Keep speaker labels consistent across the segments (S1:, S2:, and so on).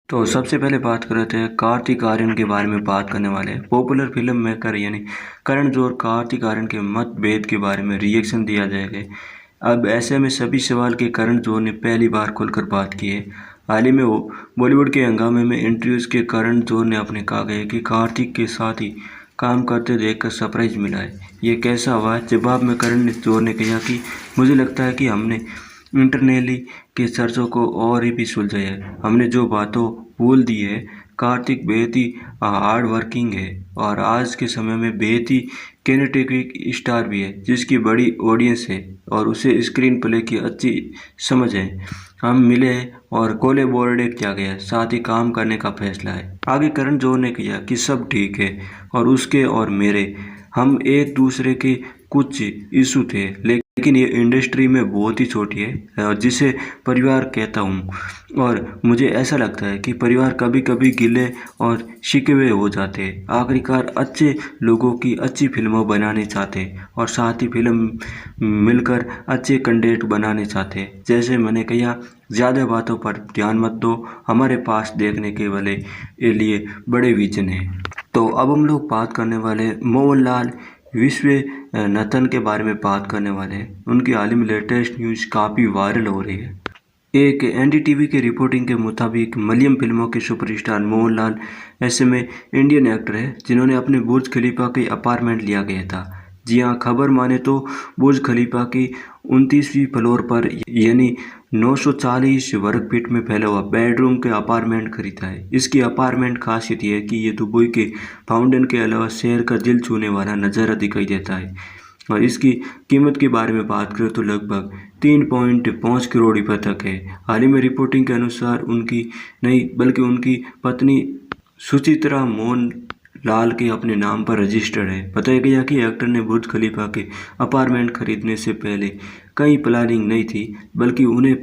S1: तो सबसे पहले बात कर रहे थे कार्तिक आर्यन के बारे में बात करने वाले हैं। पॉपुलर फिल्म मेकर यानी करण जौहर कार्तिक आर्यन के मतभेद के बारे में रिएक्शन दिया जाएगा। अब ऐसे में सभी सवाल के करण जौहर ने पहली बार खुलकर बात की है। हाल ही में वो बॉलीवुड के हंगामे में इंटरव्यूज के करण जौहर ने अपने कहा है कि कार्तिक के साथ ही काम करते देखकर सरप्राइज मिला है। ये कैसा हुआ है? जवाब में करण जौहर ने कहा कि मुझे लगता है कि हमने इंटरनली के चर्चों को और भी सुलझाया है। हमने जो बातों बोल दी है। कार्तिक बेहद ही हार्ड वर्किंग है और आज के समय में बेहद ही कैनेटेटिक स्टार भी है जिसकी बड़ी ऑडियंस है और उसे स्क्रीन प्ले की अच्छी समझ है। हम मिले और कोलैबोरेट किया गया, साथ ही काम करने का फैसला है। आगे करण जौहर ने किया कि सब ठीक है और उसके और मेरे हम एक दूसरे के कुछ इशू थे, लेकिन ये इंडस्ट्री में बहुत ही छोटी है और जिसे परिवार कहता हूँ। और मुझे ऐसा लगता है कि परिवार कभी कभी गिले और शिकवे हो जाते हैं। आखिरकार अच्छे लोगों की अच्छी फिल्मों बनाने चाहते और साथ ही फिल्म मिलकर अच्छे कंटेंट बनाने चाहते। जैसे मैंने कहा, ज़्यादा बातों पर ध्यान मत दो, हमारे पास देखने के वाले के लिए बड़े विजन हैं। तो अब हम लोग बात करने वाले मोहनलाल विश्वनाथन के बारे में बात करने वाले हैं। उनकी हाल ही में लेटेस्ट न्यूज़ काफ़ी वायरल हो रही है। एक एनडीटीवी के रिपोर्टिंग के मुताबिक मलयालम फिल्मों के सुपरस्टार मोहनलाल ऐसे में इंडियन एक्टर है जिन्होंने अपने बुर्ज खलीफा के अपार्टमेंट लिया गया था। जी हाँ, खबर माने तो बुर्ज खलीफा की 29वीं फ्लोर पर यानी 940 वर्ग फीट में फैला हुआ बेडरूम के अपार्टमेंट खरीदा है। इसकी अपार्टमेंट खासियत यह है कि ये दुबई के फाउंटेन के अलावा शहर का दिल छूने वाला नज़ारा दिखाई देता है। और इसकी कीमत के बारे में बात करें तो लगभग 3.5 करोड़ रुपये तक है। हाल ही में रिपोर्टिंग के अनुसार उनकी नहीं बल्कि उनकी पत्नी सुचित्रा मोहन लाल के अपने नाम पर रजिस्टर्ड है। बताया गया कि एक्टर ने बुर्ज खलीफा के अपार्टमेंट खरीदने से पहले कई प्लानिंग नहीं थी, बल्कि उन्हें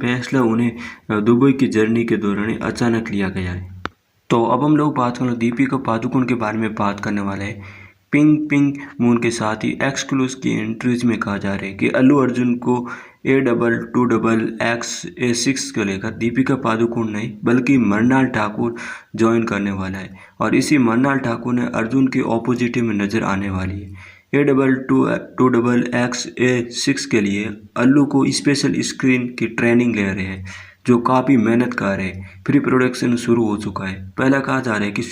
S1: दुबई की जर्नी के दौरान अचानक लिया गया है। तो अब हम लोग बात करें दीपिका पादुकोण के बारे में बात करने वाले हैं। पिंक मून के साथ ही एक्सक्लूसिव की इंटरव्यूज में कहा जा रहा है कि अल्लू अर्जुन को A22XX को लेकर दीपिका पादुकोण नहीं बल्कि मृणाल ठाकुर ज्वाइन करने वाला है और इसी मृणाल ठाकुर ने अर्जुन के ऑपोजिट में नजर आने वाली है। A22XX के लिए अल्लू को स्पेशल स्क्रीन की ट्रेनिंग ले रहे हैं जो काफ़ी मेहनत कर रहे हैं। प्री प्रोडक्शन शुरू हो चुका है। पहला कहा जा रहा है कि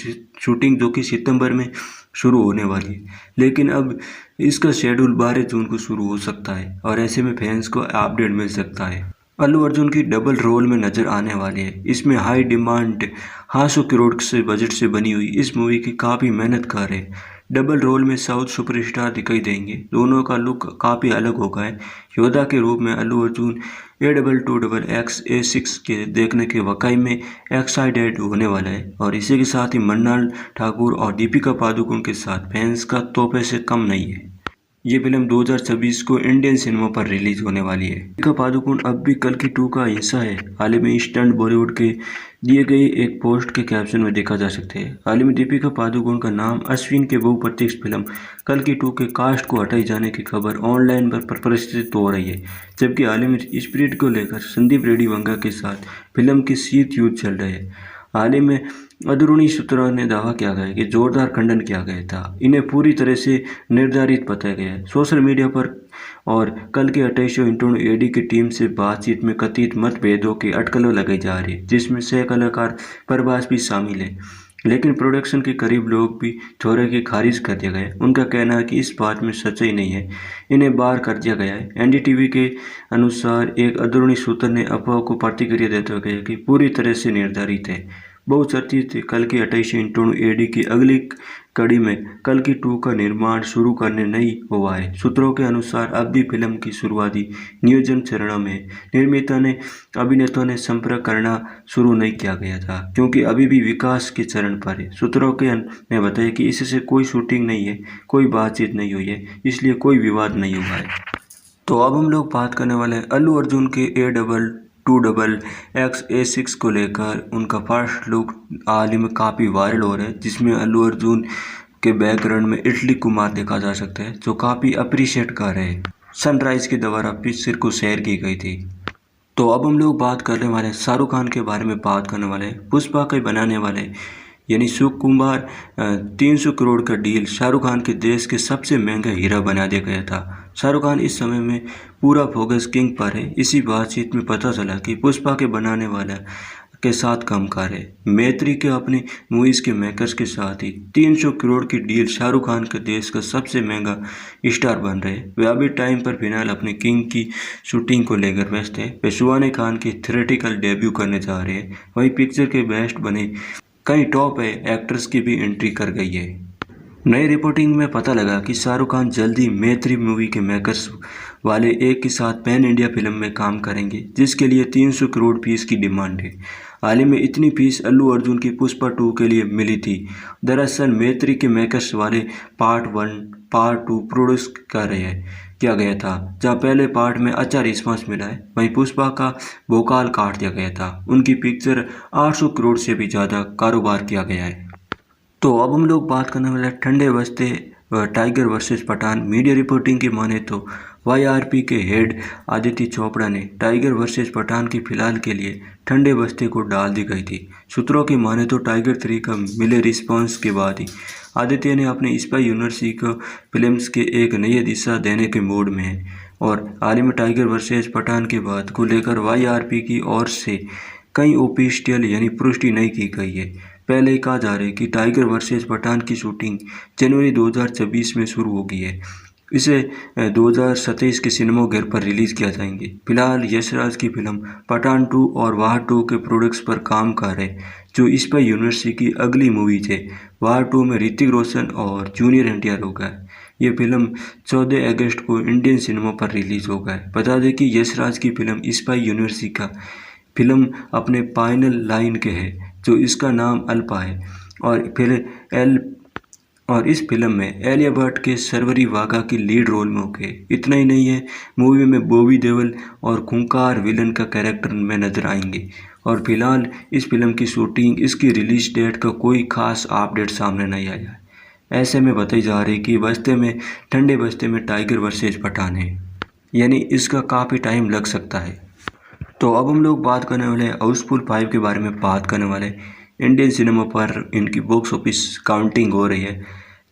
S1: शूटिंग जो कि सितंबर में शुरू होने वाली है, लेकिन अब इसका शेड्यूल 12 जून को शुरू हो सकता है और ऐसे में फैंस को अपडेट मिल सकता है। अल्लू अर्जुन की डबल रोल में नजर आने वाली है। इसमें हाई डिमांड 500 करोड़ से बजट से बनी हुई इस मूवी की काफ़ी मेहनत कर रहे हैं। डबल रोल में साउथ सुपरस्टार दिखाई देंगे। दोनों का लुक काफ़ी अलग होगा है। योद्धा के रूप में अल्लू अर्जुन A22XX के देखने के वाकई में एक्साइटेड होने वाला है और इसी के साथ ही मृणाल ठाकुर और दीपिका पादुकोण के साथ फैंस का तोहफे से कम नहीं है। ये फिल्म 2026 को इंडियन सिनेमा पर रिलीज होने वाली है। दीपिका पादुकोण अब भी कल्कि 2 का हिस्सा है। हाल ही में इंस्टेंट बॉलीवुड के दिए गए एक पोस्ट के कैप्शन में देखा जा सकते हैं। हाल ही में दीपिका पादुकोण का नाम अश्विन के बहुप्रतीक्षित फिल्म कल्कि 2 के कास्ट को हटाए जाने की खबर ऑनलाइन पर प्रचलित हो रही है, जबकि हाल ही में स्पिरिट को लेकर संदीप रेड्डी वंगा के साथ फिल्म की शीत युद्ध चल रहे हैं। हाल ही में अंदरूनी सूत्रों ने दावा किया गया कि जोरदार खंडन किया गया था। इन्हें पूरी तरह से निर्धारित बताया गया है सोशल मीडिया पर और कल के 28 एडी की टीम से बातचीत में कथित मतभेदों की अटकलें लगाई जा रही है, जिसमें सह कलाकार प्रभास भी शामिल है। लेकिन प्रोडक्शन के करीब लोग भी छोरे की खारिज कर दिया गया। उनका कहना है कि इस बात में सच्चाई नहीं है, इन्हें बाहर कर दिया गया है। एनडीटीवी के अनुसार एक अंदरूनी सूत्र ने अफवाह को प्रतिक्रिया देते हुए कहा कि पूरी तरह से निर्धारित है। बहुचर्चित कल की 28 एडी की अगली कड़ी में कल्कि 2 का निर्माण शुरू करने नहीं हुआ है। सूत्रों के अनुसार अब भी फिल्म की शुरुआती नियोजन चरणों में निर्माता ने अभिनेताओं ने संपर्क करना शुरू नहीं किया गया था, क्योंकि अभी भी विकास के चरण पर है। सूत्रों के ने बताया कि इससे कोई शूटिंग नहीं है, कोई बातचीत नहीं हुई है, इसलिए कोई विवाद नहीं हुआ है। तो अब हम लोग बात करने वाले हैं अल्लू अर्जुन के A22XX को लेकर। उनका फर्स्ट लुक हाल ही में काफ़ी वायरल हो रहा है, जिसमें अल्लू अर्जुन के बैकग्राउंड में इटली कुमार देखा जा सकता है, जो काफ़ी अप्रिशिएट कर रहे हैं। सनराइज के द्वारा पिक्चर को शेयर की गई थी। तो अब हम लोग बात करने वाले हैं शाहरुख खान के बारे में बात करने वाले हैं। पुष्पा के बनाने वाले यानी सुकुमार 300 करोड़ का डील शाहरुख खान के देश के सबसे महंगा हीरा बना दिया गया था। शाहरुख खान इस समय में पूरा फोकस किंग पर है। इसी बातचीत में पता चला कि पुष्पा के बनाने वाला के साथ काम कर है। मैत्री के अपनी मूवीज के मेकर्स के साथ ही 300 करोड़ की डील शाहरुख खान के देश का सबसे महंगा स्टार बन रहे। वे अभी टाइम पर फिलहाल अपने किंग की शूटिंग को लेकर व्यस्त है। वे सुहाने खान की थिएट्रिकल डेब्यू करने जा रहे हैं। वहीं पिक्चर के बेस्ट बने कई टॉप एक्टर्स की भी एंट्री कर गई है। नई रिपोर्टिंग में पता लगा कि शाहरुख खान जल्दी मैत्री मूवी के मेकर्स वाले एक के साथ पैन इंडिया फिल्म में काम करेंगे, जिसके लिए 300 करोड़ फीस की डिमांड है। हाल ही में इतनी फीस अल्लू अर्जुन की पुष्पा 2 के लिए मिली थी। दरअसल मैत्री के मेकर्स वाले पार्ट 1 पार्ट 2 प्रोड्यूस कर रहे हैं किया गया था, जहां पहले पार्ट में अच्छा रिस्पांस मिला है। वहीं पुष्पा का भोकाल काट दिया गया था। उनकी पिक्चर 800 करोड़ से भी ज़्यादा कारोबार किया गया है। तो अब हम लोग बात करने वाले ठंडे बस्ते Tiger versus Pathaan. Media reporting की माने तो YRP के हेड आदित्य चोपड़ा ने टाइगर वर्सेस पठान की फिलहाल के लिए ठंडे बस्ते को डाल दी गई थी। सूत्रों की माने तो टाइगर 3 का मिले रिस्पांस के बाद ही आदित्य ने अपने स्पाई यूनिवर्सिटी को फिल्म्स के एक नई दिशा देने के मूड में है। और हाल ही में टाइगर वर्सेस पठान की बात को लेकर YRP की ओर से कई ऑफिशियल यानी पुष्टि नहीं की गई है। पहले ही कहा जा रहा है कि टाइगर वर्सेस पठान की शूटिंग जनवरी 2026 में शुरू होगी है। इसे 2027 के सिनेमाघर पर रिलीज़ किया जाएंगे। फिलहाल यशराज की फिल्म पठान 2 और वार 2 के प्रोडक्ट्स पर काम कर रहे, जो इस पर यूनिवर्सिटी की अगली मूवीज है। वार 2 में ऋतिक रोशन और जूनियर NTR होगा। ये फिल्म 14 अगस्त को इंडियन सिनेमा पर रिलीज होगा। बता दें कि यशराज की फिल्म स्पाई यूनिवर्सिटी का फिल्म अपने फाइनल लाइन के है, जो इसका नाम अल्फा है। और इस फिल्म में एलिया भट्ट के शर्वरी वाघा की लीड रोल में होंगे। इतना ही नहीं है, मूवी में बॉबी देओल और खूंखार विलन का कैरेक्टर में नजर आएंगे। और फिलहाल इस फिल्म की शूटिंग इसकी रिलीज डेट का कोई खास अपडेट सामने नहीं आया है। ऐसे में बताई जा रही कि बस्ते में ठंडे बस्ते में टाइगर वर्सेस पठान है, यानी इसका काफ़ी टाइम लग सकता है। तो अब हम लोग बात करने वाले हाउसफुल 5 के बारे में बात करने वाले। इंडियन सिनेमा पर इनकी बॉक्स ऑफिस काउंटिंग हो रही है।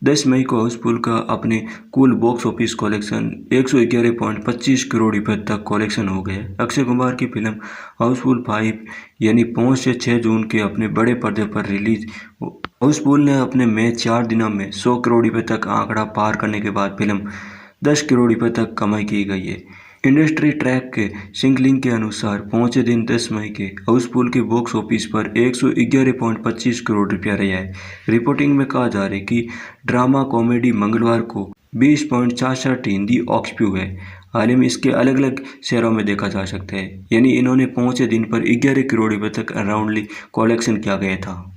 S1: 10 मई को हाउसफुल का अपने कुल बॉक्स ऑफिस कलेक्शन 111.25 करोड़ रुपये तक कलेक्शन हो गए। अक्षय कुमार की फिल्म हाउसफुल 5 यानी 5 से 6 जून के अपने बड़े पर्दे पर रिलीज। हाउसफुल ने अपने में 4 दिनों में 100 करोड़ रुपये तक आंकड़ा पार करने के बाद फिल्म 10 करोड़ रुपये तक कमाई की गई है। इंडस्ट्री ट्रैक के सिंगलिंग के अनुसार पहुंचे दिन 10 मई के हाउसफुल के बॉक्स ऑफिस पर 111.25 करोड़ रुपया रहा है। रिपोर्टिंग में कहा जा रहा है कि ड्रामा कॉमेडी मंगलवार को 20.66 हिंदी ऑक्सप्यू है। हाल ही में इसके अलग अलग शहरों में देखा जा सकता है, यानी इन्होंने पहुंचे दिन पर 11 करोड़ रुपये तक अराउंडली कलेक्शन किया गया था।